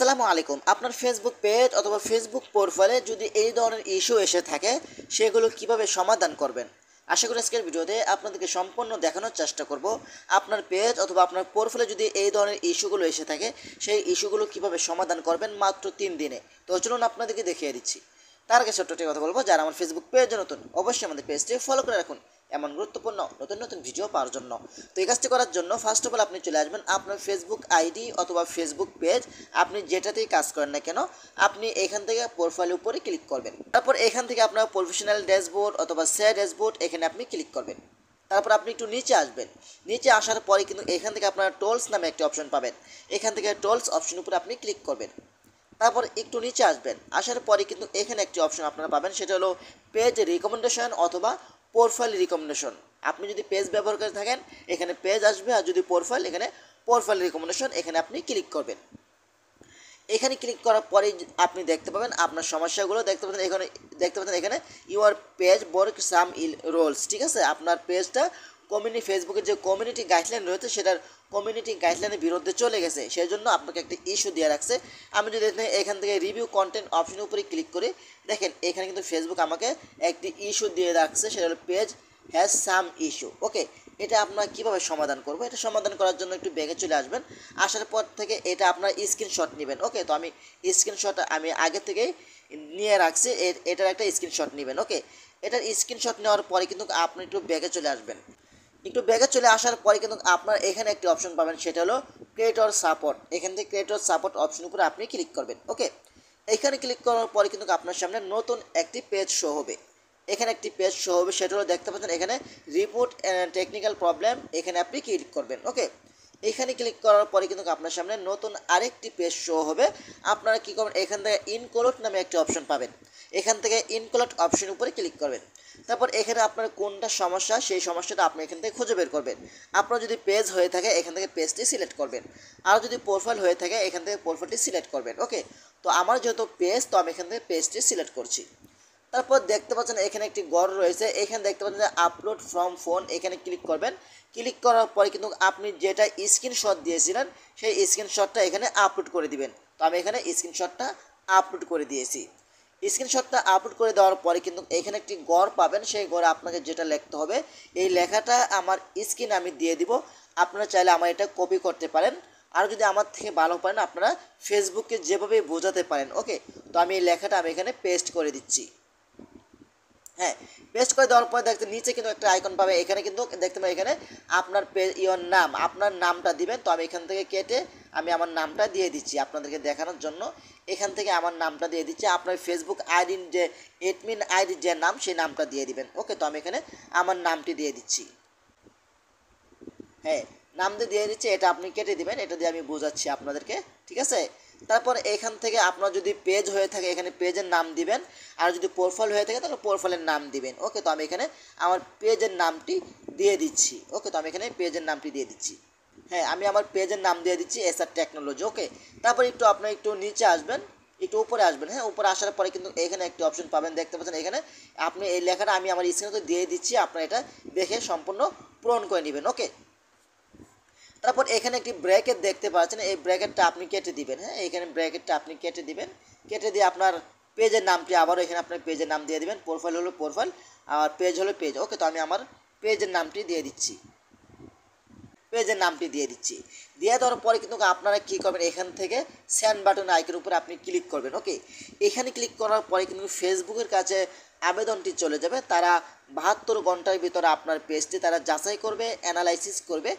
আসসালামু আলাইকুম। আপনার ফেসবুক পেজ অথবা ফেসবুক প্রোফাইলে যদি এই ধরনের ইস্যু এসে থাকে সেগুলো কিভাবে সমাধান করবেন, আশা করি আজকের ভিডিওতে আপনাদেরকে সম্পূর্ণ দেখানোর চেষ্টা করব। আপনার পেজ অথবা আপনার প্রোফাইলে যদি এই ধরনের ইস্যুগুলো এসে থাকে সেই ইস্যুগুলো কিভাবে সমাধান করবেন মাত্র 3 দিনে। তো চলুন আপনাদেরকে দেখিয়ে দিচ্ছি। তার আগে ছোট্ট একটি কথা বলবো, যারা আমার ফেসবুক পেজে নতুন অবশ্যই আমাদের পেজটি ফলো করে রাখুন এমন গুরুত্বপূর্ণ নতুন নতুন ভিডিও পাওয়ার জন্য। তো এই কাজটি করার জন্য ফার্স্ট অফ অল আপনি চলে আসবেন আপনার ফেসবুক আইডি অথবা ফেসবুক পেজ, আপনি যেটাতেই কাজ করেন না কেন আপনি এখান থেকে প্রোফাইলের উপরে ক্লিক করবেন। তারপর এখান থেকে আপনার প্রফেশনাল ড্যাশবোর্ড অথবা শেয়ার ড্যাশবোর্ড এখানে আপনি ক্লিক করবেন। তারপর আপনি একটু নিচে আসবেন। নিচে আসার পরে কিন্তু এখান থেকে আপনারা টোলস নামে একটি অপশন পাবেন। এখান থেকে টোলস অপশন উপরে আপনি ক্লিক করবেন। তারপর একটু নিচে আসবেন। আসার পরে কিন্তু এখানে একটি অপশন আপনারা পাবেন, সেটা হলো পেজ রিকমেন্ডেশন অথবা প্রোফাইল রিকমেন্ডেশন। আপনি যদি পেজ ব্যবহার করে থাকেন এখানে পেজ আসবে, আর যদি প্রোফাইল এখানে প্রোফাইল রিকমেন্ডেশন এখানে আপনি ক্লিক করবেন। এখানে ক্লিক করার পরে আপনি দেখতে পাবেন আপনার সমস্যাগুলো দেখতে পাচ্ছেন। এখানে দেখতে পাচ্ছেন এখানে your page work some ill roles, ঠিক আছে। আপনার পেজটা ফেসবুকের যে কমিউনিটি গাইডলাইন রয়েছে সেটার কমিউনিটি গাইডলাইনের বিরুদ্ধে চলে গেছে, সেই জন্য আপনাকে একটা ইস্যু দিয়ে রাখছে। আমি যদি এখান থেকে রিভিউ কন্টেন্ট অপশনের উপরে ক্লিক করি, দেখেন এখানে কিন্তু ফেসবুক আমাকে একটি ইস্যু দিয়ে রাখছে, সেটা হলো পেজ হ্যাজ সাম ইস্যু। ওকে, এটা আপনার কীভাবে সমাধান করবো, এটা সমাধান করার জন্য একটু ব্যাগে চলে আসবেন। আসার পর থেকে এটা আপনার স্ক্রিনশট নেবেন। ওকে, তো আমি স্ক্রিনশট আমি আগে থেকেই নিয়ে রাখছি, এটার একটা স্ক্রিনশট নেবেন। ওকে, এটার স্ক্রিনশট নেওয়ার পরে কিন্তু আপনি একটু ব্যাগে চলে আসবেন। একটু ব্যাগে চলে আসার পরে কিন্তু আপনার এখানে একটি অপশন পাবেন, সেটা হলো ক্রিয়েটর সাপোর্ট। এখান থেকে ক্রিয়েটর সাপোর্ট অপশন উপরে আপনি ক্লিক করবেন। ওকে, এখানে ক্লিক করার পরে কিন্তু আপনার সামনে নতুন একটি পেজ শো হবে। এখানে একটি পেজ শো হবে, সেটা হলো দেখতে পাচ্ছেন এখানে রিপোর্ট টেকনিক্যাল প্রবলেম, এখানে আপনি ক্লিক করবেন। ওকে, এখানে ক্লিক করার পরে কিন্তু আপনার সামনে নতুন আরেকটি পেজ শো হবে। আপনারা কী করবেন, এখান থেকে ইনক্লুড নামে একটি অপশন পাবেন। এখান থেকে ইনক্লুড অপশন উপরে ক্লিক করবেন। তারপর এখানে আপনার কোনটা সমস্যা সেই সমস্যাটা আপনি এখান থেকে খুঁজে বের করবেন। আপনার যদি পেজ হয়ে থাকে এখান থেকে পেজটি সিলেক্ট করবেন, আর যদি প্রোফাইল হয়ে থাকে এখান থেকে প্রোফাইলটি সিলেক্ট করবেন। ওকে, তো আমার যেহেতু পেজ, তো আমি এখান থেকে পেজটি সিলেক্ট করছি। তারপর দেখতে পাচ্ছেন এখানে একটি গড় রয়েছে, এখানে দেখতে পাচ্ছেন যে আপলোড ফ্রম ফোন, এখানে ক্লিক করবেন। ক্লিক করার পরে কিন্তু আপনি যেটা স্ক্রিনশট দিয়েছিলেন সেই স্ক্রিনশটটা এখানে আপলোড করে দিবেন। তো আমি এখানে স্ক্রিনশটটা আপলোড করে দিয়েছি। স্ক্রিনশটটা আপলোড করে দেওয়ার পরে কিন্তু এখানে একটি গড় পাবেন, সেই গড়ে আপনাকে যেটা লিখতে হবে এই লেখাটা আমার স্ক্রিনে আমি দিয়ে দিব। আপনারা চাইলে আমার এটা কপি করতে পারেন, আর যদি আমার থেকে ভালো পারেন আপনারা ফেসবুকে যেভাবে বোঝাতে পারেন। ওকে, তো আমি এই লেখাটা আমি এখানে পেস্ট করে দিচ্ছি। হ্যাঁ, পেস্ট করে দেওয়ার পরে দেখতে নিচে কিন্তু একটা আইকন পাবে, এখানে কিন্তু দেখতে পাবেন এখানে আপনার ইওর নাম, আপনার নামটা দিবেন। তো আমি এখান থেকে কেটে আমি আমার নামটা দিয়ে দিচ্ছি আপনাদেরকে দেখানোর জন্য। এখান থেকে আমার নামটা দিয়ে দিচ্ছি, আপনার ফেসবুক আইডির যে এডমিন আইডির যে নাম সেই নামটা দিয়ে দিবেন। ওকে, তো আমি এখানে আমার নামটি দিয়ে দিচ্ছি। হ্যাঁ, নাম দিয়ে দিচ্ছি, এটা আপনি কেটে দিবেন, এটা দিয়ে আমি বোঝাচ্ছি আপনাদেরকে, ঠিক আছে। তারপর এখান থেকে আপনার যদি পেজ হয়ে থাকে এখানে পেজের নাম দিবেন, আর যদি প্রোফাইল হয়ে থাকে তাহলে প্রোফাইলের নাম দিবেন। ওকে, তো আমি এখানে আমার পেজের নামটি দিয়ে দিচ্ছি। ওকে, তো আমি এখানে পেজের নামটি দিয়ে দিচ্ছি। হ্যাঁ, আমি আমার পেজের নাম দিয়ে দিচ্ছি এসআর টেকনোলজি। ওকে, তারপর একটু আপনি একটু নিচে আসবেন, একটু উপরে আসবেন। হ্যাঁ, উপরে আসার পরে কিন্তু এখানে একটি অপশন পাবেন, দেখতে পাচ্ছেন এখানে আপনি এই লেখাটা আমি আমার স্ক্রিনে তো দিয়ে দিচ্ছি, আপনারা এটা দেখে সম্পূর্ণ পূরণ করে নেবেন। ওকে, তারপর এখানে একটি ব্র্যাকেট দেখতে পাচ্ছেন, এই ব্র্যাকেটটা আপনি কেটে দিবেন। হ্যাঁ, এখানে ব্র্যাকেটটা আপনি কেটে দিবেন, কেটে দিয়ে আপনার পেজের নামটি আবারও এখানে আপনার পেজের নাম দিয়ে দিবেন। প্রোফাইল হলো প্রোফাইল আর পেজ হলো পেজ। ওকে, তো আমি আমার পেজের নামটি দিয়ে দিচ্ছি, পেজের নামটি দিয়ে দিচ্ছি। দিয়ে দেওয়ার পরে কিন্তু আপনারা কী করবেন, এখান থেকে সেন্ড বাটন আইকনের উপরে আপনি ক্লিক করবেন। ওকে, এখানে ক্লিক করার পরে কিন্তু ফেসবুকের কাছে আবেদনটি চলে যাবে। তারা 72 ঘন্টার ভিতরে আপনার পেজটি তারা যাচাই করবে, অ্যানালাইসিস করবে।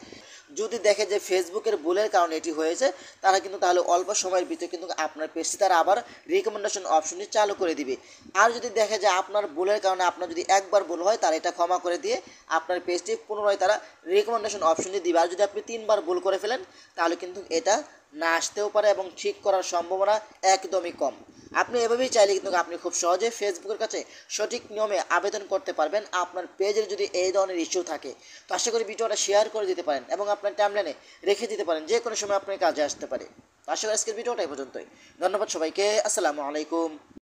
যদি দেখে যে ফেসবুকের ভুলের কারণে এটি হয়েছে, তারা কিন্তু তাহলে অল্প সময়ের ভিতরে কিন্তু আপনার পেজটি তারা আবার রিকমেন্ডেশন অপশনটি চালু করে দিবে। আর যদি দেখে যে আপনার ভুলের কারণে আপনার যদি একবার ভুল হয় তারা এটা ক্ষমা করে দিয়ে আপনার পেজটি পুনরায় তারা রিকমেন্ডেশন অপশনটি দিবে। আর যদি আপনি 3বার ভুল করে ফেলেন তাহলে কিন্তু এটা না আসতেও পারে এবং ঠিক করার সম্ভাবনা একদমই কম। আপনি এভাবেই চাইলে কিন্তু আপনি খুব সহজে ফেসবুকের কাছে সঠিক নিয়মে আবেদন করতে পারবেন আপনার পেজের যদি এই ধরনের ইস্যু থাকে। তো আশা করি ভিডিওটা শেয়ার করে দিতে পারেন এবং আপনার টাইমলাইনে রেখে দিতে পারেন, যে কোনো সময় আপনার কাজে আসতে পারে। তো আশা করি আজকের ভিডিওটা এই পর্যন্তই। ধন্যবাদ সবাইকে, আসসালামু আলাইকুম।